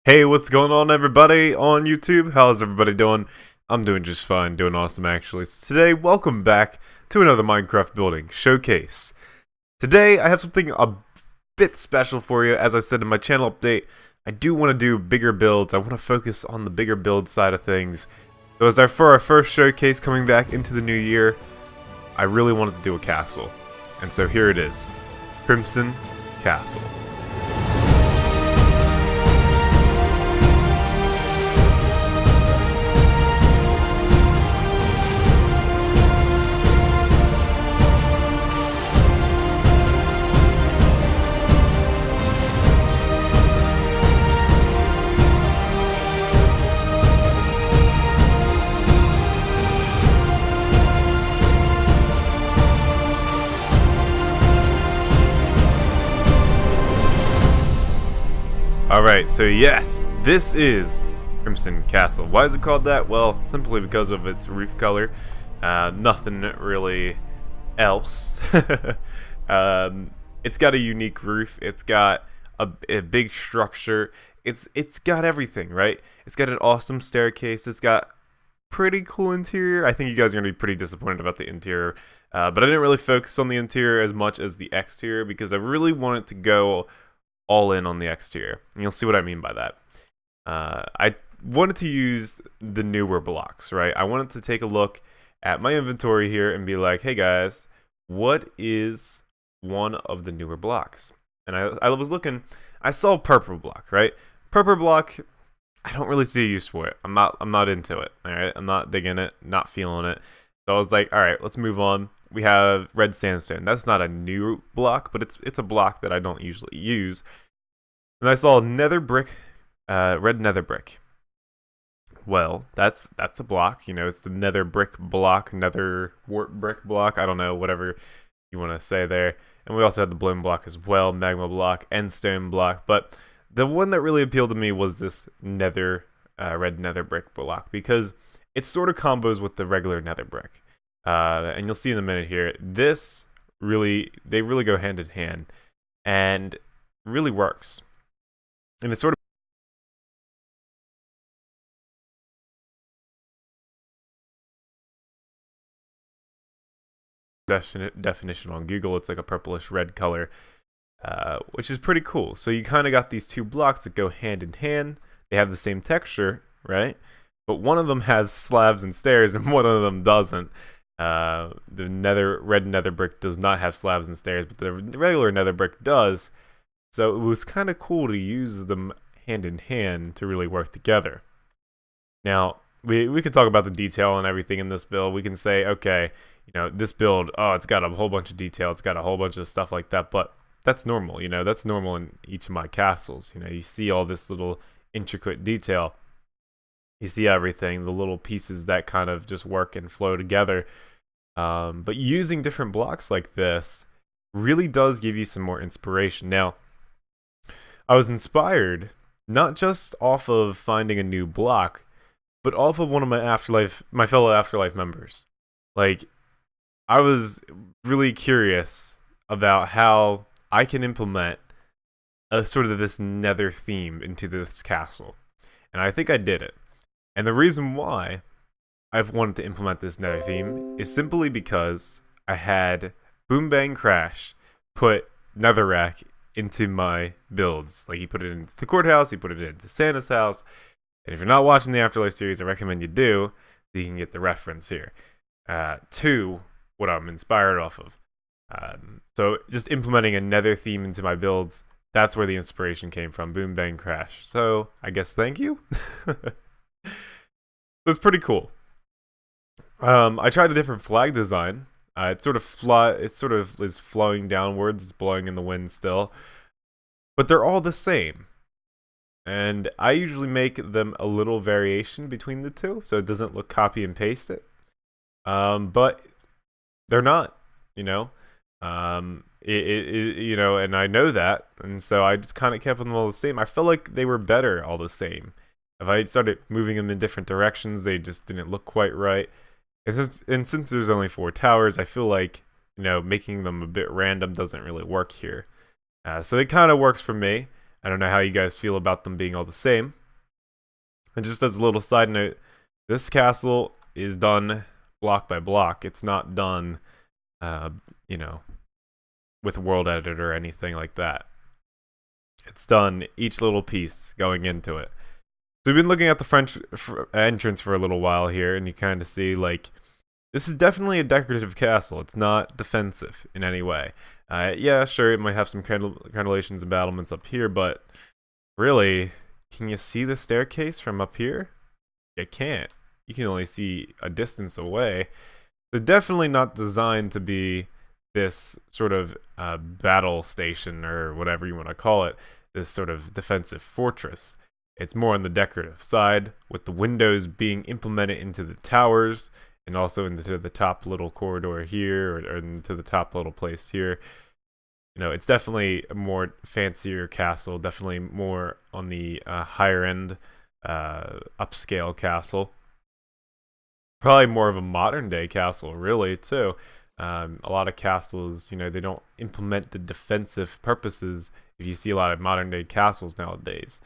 Hey, what's going on, everybody on YouTube? How's everybody doing? I'm doing just fine, doing awesome actually. So today, welcome back to another Minecraft building showcase. Today, I have something a bit special for you. As I said in my channel update, I do want to do bigger builds. I want to focus on the bigger build side of things. So for our first showcase coming back into the new year, I really wanted to do a castle. And so here it is, Crimson Castle. Alright, so yes, this is Crimson Castle. Why is it called that? Well, simply because of its roof color. Nothing really else. It's got a unique roof. It's got a big structure. It's got everything, right? It's got an awesome staircase. It's got pretty cool interior. I think you guys are going to be pretty disappointed about the interior. But I didn't really focus on the interior as much as the exterior because I really wanted to go all in on the exterior. And you'll see what I mean by that. I wanted to use the newer blocks, right? I wanted to take a look at my inventory here and be like, hey guys, what is one of the newer blocks? And I was looking, I saw purple block, right? Purple block, I don't really see a use for it. I'm not into it, all right? I'm not digging it, not feeling it. So I was like, all right, let's move on. We have red sandstone. That's not a new block, but it's a block that I don't usually use. And I saw nether brick, red nether brick. Well, that's a block. You know, it's the nether brick block, nether warp brick block. I don't know, whatever you want to say there. And we also had the bloom block as well, magma block, and stone block. But the one that really appealed to me was this nether, red nether brick block because it sort of combos with the regular nether brick. And you'll see in a minute here, they really go hand in hand and really works. And it's sort of definition on Google, it's like a purplish red color, which is pretty cool. So you kind of got these two blocks that go hand in hand. They have the same texture, right? But one of them has slabs and stairs and one of them doesn't. The red nether brick does not have slabs and stairs, but the regular nether brick does. So it was kind of cool to use them hand in hand to really work together. Now, we could talk about the detail and everything in this build. We can say, okay, you know, this build, oh, it's got a whole bunch of detail. It's got a whole bunch of stuff like that. But that's normal, you know. That's normal in each of my castles. You know, you see all this little intricate detail. You see everything, the little pieces that kind of just work and flow together. But using different blocks like this really does give you some more inspiration. Now, I was inspired not just off of finding a new block, but off of one of my fellow Afterlife members. Like, I was really curious about how I can implement a sort of this nether theme into this castle. And I think I did it. And the reason why I've wanted to implement this nether theme is simply because I had Boom Bang Crash put netherrack into my builds. Like, he put it into the courthouse, he put it into Santa's house. And if you're not watching the Afterlife series, I recommend you do, so you can get the reference here to what I'm inspired off of. So just implementing a nether theme into my builds, that's where the inspiration came from, Boom Bang Crash. So I guess thank you. It's pretty cool. I tried a different flag design. It sort of is flowing downwards. It's blowing in the wind still, but they're all the same. And I usually make them a little variation between the two, so it doesn't look copy and paste it. But they're not, you know. You know, and I know that, and so I just kind of kept them all the same. I felt like they were better all the same. If I started moving them in different directions, they just didn't look quite right. And since there's only 4 towers, I feel like, you know, making them a bit random doesn't really work here. So it kind of works for me. I don't know how you guys feel about them being all the same. And just as a little side note, this castle is done block by block. It's not done, you know, with World Editor or anything like that. It's done each little piece going into it. So we've been looking at the French entrance for a little while here, and you kind of see, like, this is definitely a decorative castle. It's not defensive in any way. Yeah, sure, it might have some crenellations and battlements up here, but really, can you see the staircase from up here? You can't. You can only see a distance away. They're definitely not designed to be this sort of battle station, or whatever you want to call it, this sort of defensive fortress. It's more on the decorative side, with the windows being implemented into the towers, and also into the top little corridor here, or into the top little place here. You know, it's definitely a more fancier castle, definitely more on the higher end, upscale castle. Probably more of a modern day castle, really, too. A lot of castles, you know, they don't implement the defensive purposes if you see a lot of modern day castles nowadays.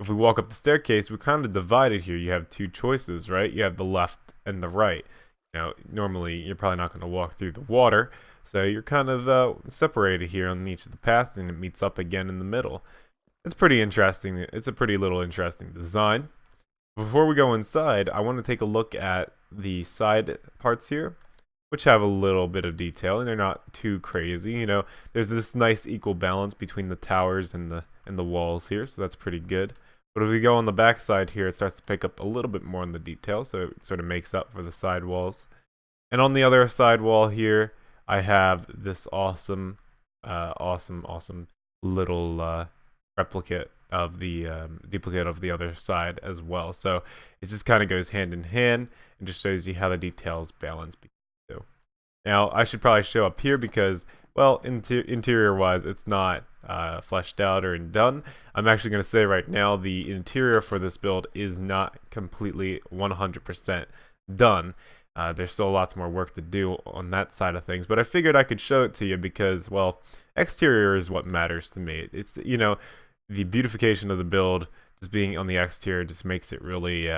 If we walk up the staircase, we're kind of divided here. You have two choices, right? You have the left and the right. Now, normally, you're probably not going to walk through the water, so you're kind of separated here on each of the paths, and it meets up again in the middle. It's pretty interesting. It's a pretty little interesting design. Before we go inside, I want to take a look at the side parts here, which have a little bit of detail, and they're not too crazy. You know, there's this nice equal balance between the towers and the walls here, so that's pretty good. But if we go on the back side here, it starts to pick up a little bit more on the detail, so it sort of makes up for the side walls. And on the other side wall here, I have this awesome little replicate of the duplicate of the other side as well. So it just kind of goes hand in hand and just shows you how the details balance between the two. Now, I should probably show up here because, well, interior-wise, it's not fleshed out or done. I'm actually going to say right now the interior for this build is not completely 100% done. There's still lots more work to do on that side of things, but I figured I could show it to you because, well, exterior is what matters to me. It's, you know, the beautification of the build, just being on the exterior, just makes it really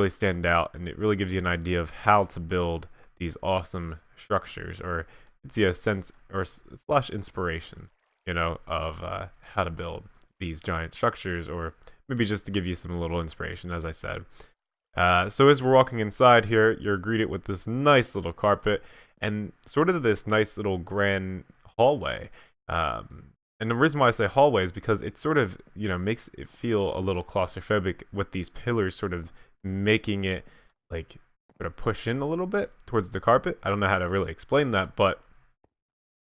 stand out, and it really gives you an idea of how to build these awesome structures, or it's a sense or slash inspiration, you know, of how to build these giant structures, or maybe just to give you some little inspiration, as I said. So as we're walking inside here, you're greeted with this nice little carpet and sort of this nice little grand hallway. And the reason why I say hallway is because it sort of, you know, makes it feel a little claustrophobic, with these pillars sort of making it like sort of push in a little bit towards the carpet. I don't know how to really explain that, but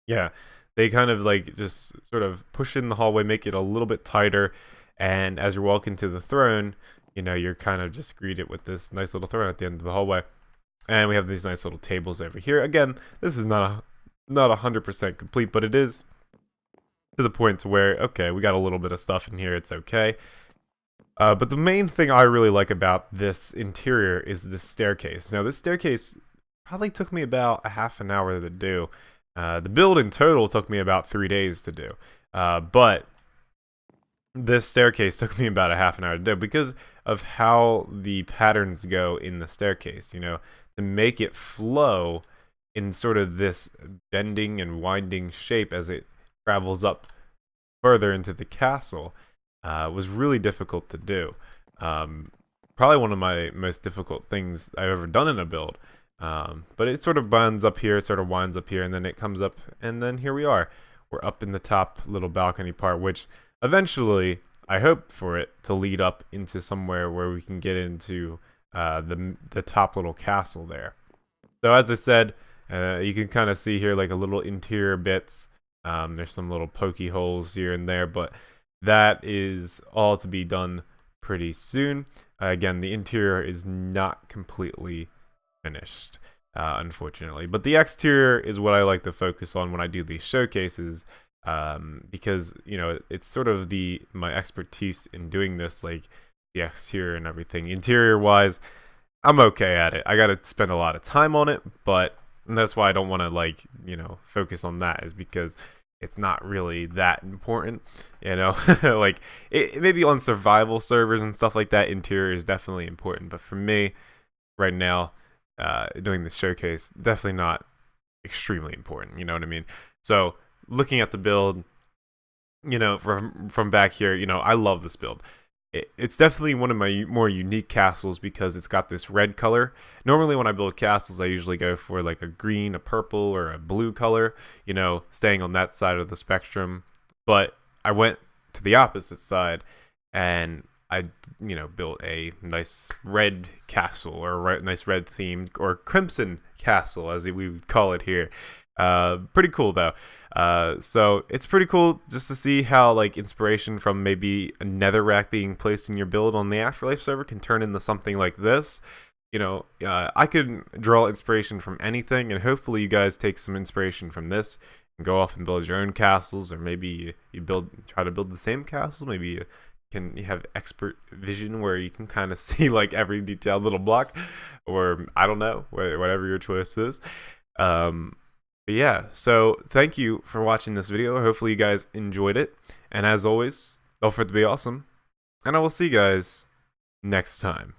yeah, they kind of like just sort of push in the hallway, make it a little bit tighter. And as you're walking to the throne, you know, you're kind of just greeted with this nice little throne at the end of the hallway. And we have these nice little tables over here. Again, this is not 100% complete, but it is to the point to where, okay, we got a little bit of stuff in here, it's okay. But the main thing I really like about this interior is this staircase. Now, this staircase probably took me about a half an hour to do. The build in total took me about 3 days to do. But this staircase took me about a half an hour to do because of how the patterns go in the staircase, you know, to make it flow in sort of this bending and winding shape as it travels up further into the castle. Was really difficult to do. Probably one of my most difficult things I've ever done in a build. But it sort of bends up here, it sort of winds up here, and then it comes up, and then here we are. We're up in the top little balcony part, which eventually I hope for it to lead up into somewhere where we can get into the top little castle there. So as I said, you can kind of see here like a little interior bits. There's some little pokey holes here and there, but that is all to be done pretty soon. Again, the interior is not completely finished, unfortunately, but the exterior is what I like to focus on when I do these showcases, because, you know, it's sort of my expertise in doing this, like the exterior and everything. Interior wise, I'm okay at it. I gotta spend a lot of time on it, but that's why I don't want to, like, you know, focus on that, is because it's not really that important, you know. Like maybe on survival servers and stuff like that, interior is definitely important, but for me right now, doing this showcase, definitely not extremely important, you know what I mean? So looking at the build, you know, from back here, you know, I love this build. It's definitely one of my more unique castles because it's got this red color. Normally when I build castles, I usually go for like a green, a purple, or a blue color, you know, staying on that side of the spectrum. But I went to the opposite side and I, you know, built a nice red castle, or a nice red themed, or crimson castle as we would call it here. Pretty cool though. So it's pretty cool just to see how like inspiration from maybe a netherrack being placed in your build on the Afterlife server can turn into something like this. You know, I could draw inspiration from anything, and hopefully you guys take some inspiration from this and go off and build your own castles, or maybe you try to build the same castle. Maybe you have expert vision where you can kind of see like every detailed little block, or I don't know, whatever your choice is. But yeah, so thank you for watching this video. Hopefully you guys enjoyed it. And as always, don't forget to be awesome. And I will see you guys next time.